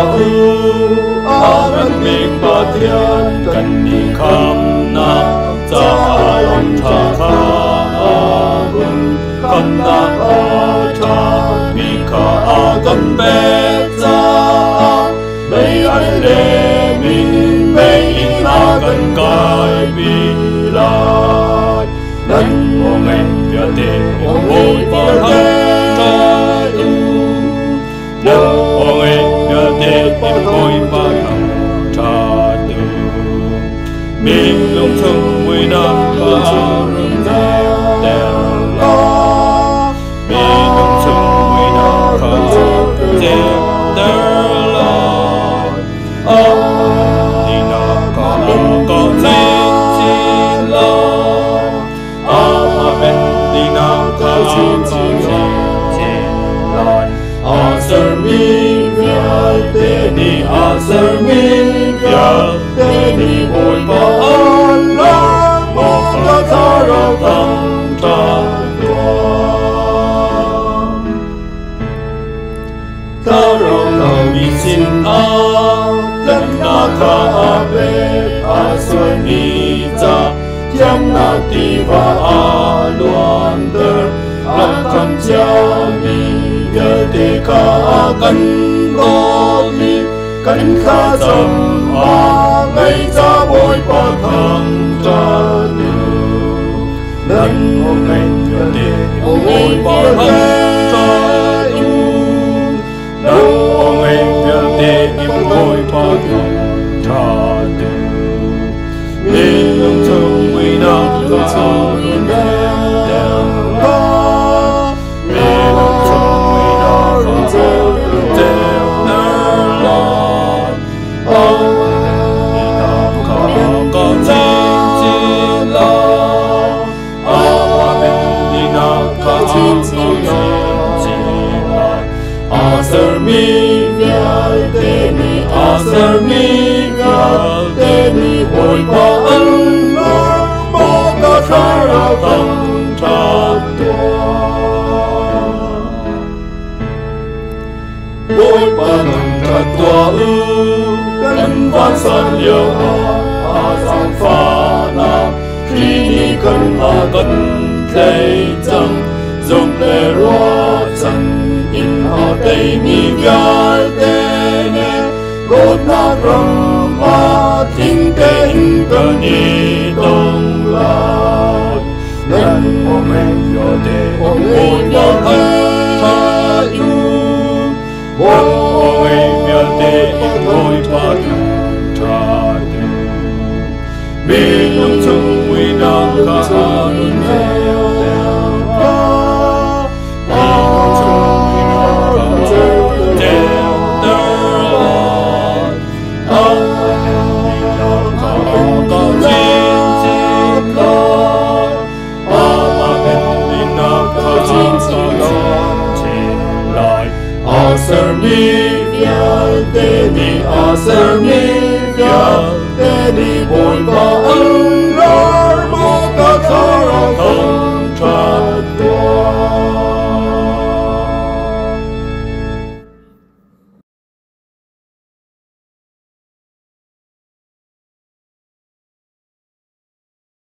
Amen mình ba thiên cần đi kham na cha lòng cha kha run kan na cha bi kha kan be cha bay an le min bay na kan kai bi la nan o men ya te o boy ba cha tu no o men ya te boy ba cha tu mình lòng thương mùi nam và rừng đèo lo mình lòng thương mùi nam và đèo lo đi nào có gì lo bên đi nào có gì lo Asar mi vyal te ni asar mi vyal te ni boy pa Allah mo ta thara tam ta thara tam mi sin a lan na ka be asar mi ta tiam na ti va a luan der lam kam cha mi giờ thì cả căn đô mi căn khá dầm mà ngay cha bôi ba thằng cha đường lần hôm nay giờ thì bôi ba thằng cha đường lần hôm nay giờ thì bôi ba thằng cha đường mình lòng thương vì nó là luôn đèo lo mình lòng thương Asar mi vyal te ni asar mi vyal te ni boy pa Allah mo ka thara tam ta boy pa tam ta tua kan van san liu a sang pha na khi ni kan kan thei chang zum le ro chan in họ tây mi vyal te ne gột na ram pa thinh tên cơ ni tông la nan o men yo te o men yo tha yu o men yo te oi pa tha tu mi lòng chung quy na ka nun Asar mi vyal te ni asar mi vyal te ni boy pa Allah